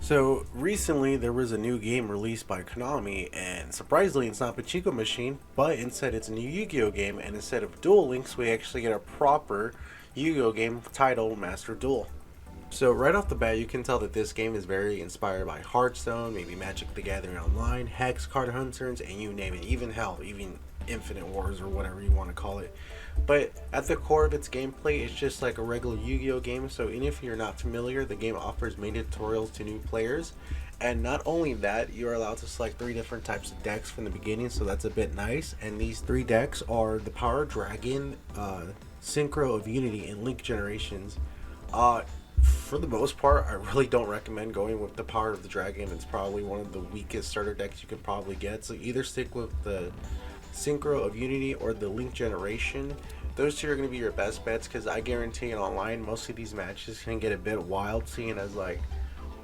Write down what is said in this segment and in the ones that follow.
So recently there was a new game released by Konami, and surprisingly it's not Pachinko Machine, but instead it's a new Yu-Gi-Oh game, and instead of Duel Links we actually get a proper Yu-Gi-Oh game titled Master Duel. So right off the bat you can tell that this game is very inspired by Hearthstone, maybe Magic the Gathering Online, Hex, Card Hunters, and you name it, even hell, even Infinite Wars or whatever you want to call it. But at the core of its gameplay, it's just like a regular Yu-Gi-Oh game. So even if you're not familiar, the game offers main tutorials to new players. And not only that, you're allowed to select three different types of decks from the beginning, so that's a bit nice. And these three decks are the Power Dragon, Synchro of Unity, and Link Generations. For the most part, I really don't recommend going with the Power of the Dragon. It's probably one of the weakest starter decks you can probably get. So either stick with the Synchro of Unity or the Link Generation. Those two are going to be your best bets because I guarantee in online most of these matches can get a bit wild, seeing as like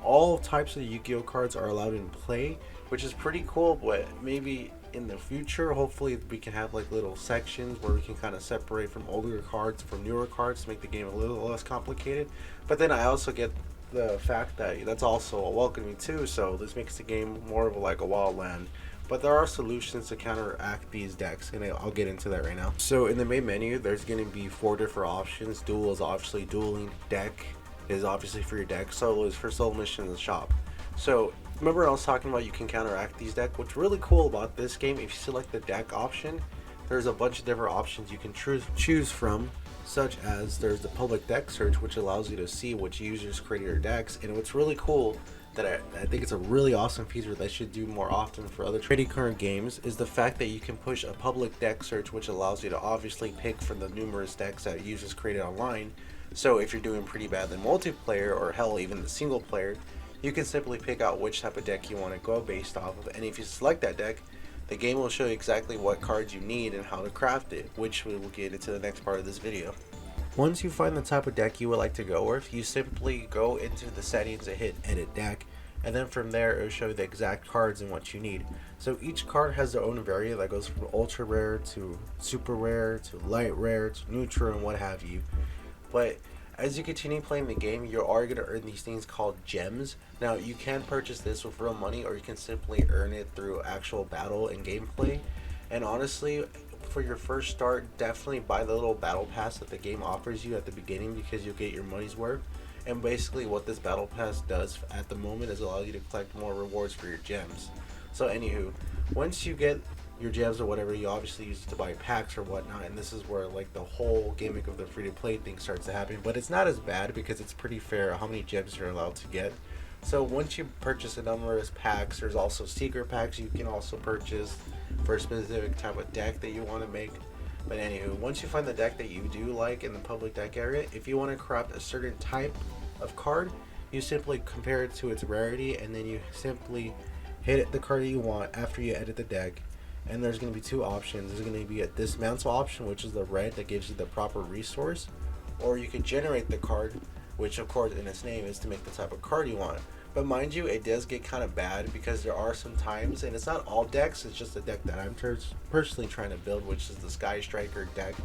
all types of Yu-Gi-Oh cards are allowed in play, which is pretty cool. But maybe in the future, hopefully we can have like little sections where we can kind of separate from older cards from newer cards to make the game a little less complicated. But then I also get the fact that that's also a welcoming too, so this makes the game more of like a wild land. But there are solutions to counteract these decks, and I'll get into that right now. So in the main menu, there's going to be four different options. Duel is obviously dueling. Deck is obviously for your deck. Solo is for solo missions and shop. So remember I was talking about you can counteract these decks. What's really cool about this game, if you select the deck option, there's a bunch of different options you can choose from, such as there's the public deck search, which allows you to see which users created your decks. And what's really cool that I think it's a really awesome feature that should do more often for other trading card games is the fact that you can push a public deck search, which allows you to obviously pick from the numerous decks that users created online. So if you're doing pretty bad in multiplayer, or hell even the single player, you can simply pick out which type of deck you want to go based off of, and if you select that deck, the game will show you exactly what cards you need and how to craft it, which we will get into the next part of this video. Once you find the type of deck you would like to go with, you simply go into the settings and hit edit deck, and then from there it will show you the exact cards and what you need. So each card has their own variant that goes from ultra rare to super rare to light rare to neutral and what have you. But as you continue playing the game, you are going to earn these things called gems. Now you can purchase this with real money, or you can simply earn it through actual battle and gameplay. And honestly, for your first start, definitely buy the little battle pass that the game offers you at the beginning, because you'll get your money's worth. And basically what this battle pass does at the moment is allow you to collect more rewards for your gems. So anywho, once you get your gems or whatever, you obviously use it to buy packs or whatnot, and this is where like the whole gimmick of the free to play thing starts to happen. But it's not as bad because it's pretty fair how many gems you're allowed to get. So once you purchase a numerous packs, there's also secret packs you can also purchase for a specific type of deck that you want to make. But anywho, once you find the deck that you do like in the public deck area, if you want to craft a certain type of card, you simply compare it to its rarity, and then you simply hit the card that you want after you edit the deck. And there's going to be two options. There's going to be a dismantle option, which is the red that gives you the proper resource, or you can generate the card, which of course in its name is to make the type of card you want. But mind you, it does get kind of bad because there are some times, and it's not all decks, it's just a deck that I'm personally trying to build, which is the Sky Striker deck,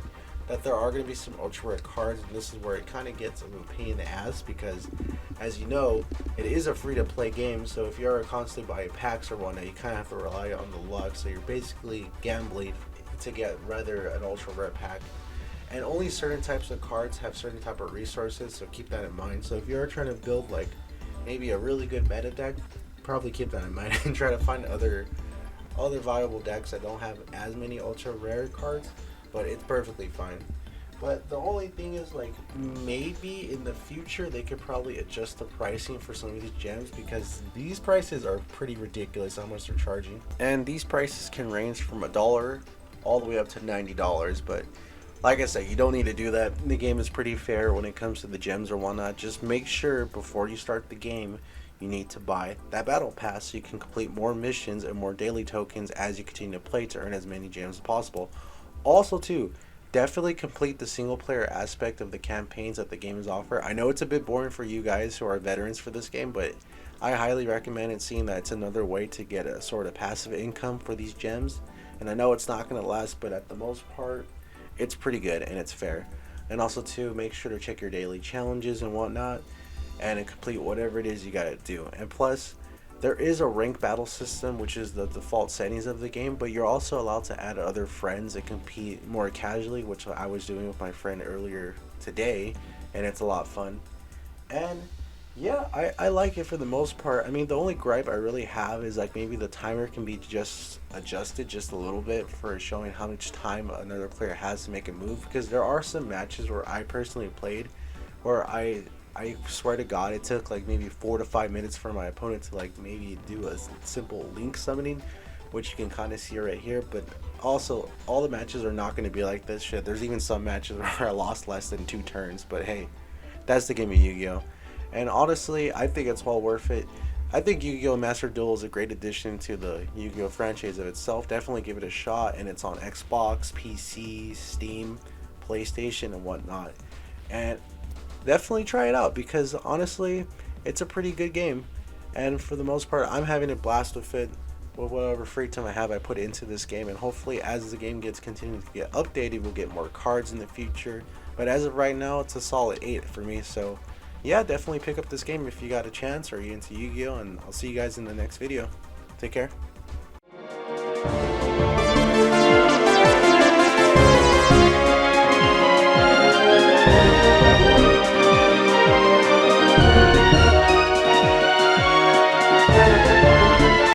that there are going to be some ultra rare cards, and this is where it kind of gets a pain in the ass because, as you know, it is a free to play game. So if you're constantly buying packs or whatnot, you kind of have to rely on the luck. So you're basically gambling to get rather an ultra rare pack. And only certain types of cards have certain type of resources, so keep that in mind. So if you're trying to build like maybe a really good meta deck, probably keep that in mind and try to find other viable decks that don't have as many ultra rare cards. But it's perfectly fine. But the only thing is, like, maybe in the future they could probably adjust the pricing for some of these gems, because these prices are pretty ridiculous how much they're charging. And these prices can range from $1 all the way up to $90. But like I said, you don't need to do that. The game is pretty fair when it comes to the gems or whatnot. Just make sure before you start the game you need to buy that battle pass so you can complete more missions and more daily tokens as you continue to play to earn as many gems as possible. Also too, definitely complete the single player aspect of the campaigns that the game is offer. I know it's a bit boring for you guys who are veterans for this game, but I highly recommend it, seeing that it's another way to get a sort of passive income for these gems. And I know it's not going to last, but at the most part, it's pretty good and it's fair. And also too, make sure to check your daily challenges and whatnot. and complete whatever it is you gotta do. And plus, there is a rank battle system, which is the default settings of the game, but you're also allowed to add other friends and compete more casually, which I was doing with my friend earlier today, and it's a lot of fun. And yeah, I like it for the most part. I mean, the only gripe I really have is like maybe the timer can be just adjusted just a little bit for showing how much time another player has to make a move. Because there are some matches where I personally played where I swear to God, it took like maybe 4 to 5 minutes for my opponent to like maybe do a simple link summoning, which you can kind of see right here. But also, all the matches are not going to be like this shit. There's even some matches where I lost less than 2 turns. But hey, that's the game of Yu-Gi-Oh! And honestly, I think it's well worth it. I think Yu-Gi-Oh! Master Duel is a great addition to the Yu-Gi-Oh! Franchise of itself. Definitely give it a shot, and it's on Xbox, PC, Steam, PlayStation, and whatnot. And definitely try it out because honestly, it's a pretty good game. And for the most part, I'm having a blast with it. With whatever free time I have, I put into this game, and hopefully, as the game gets continued to get updated, we'll get more cards in the future. But as of right now, it's a solid 8 for me. So yeah, definitely pick up this game if you got a chance or you're into Yu-Gi-Oh! And I'll see you guys in the next video. Take care.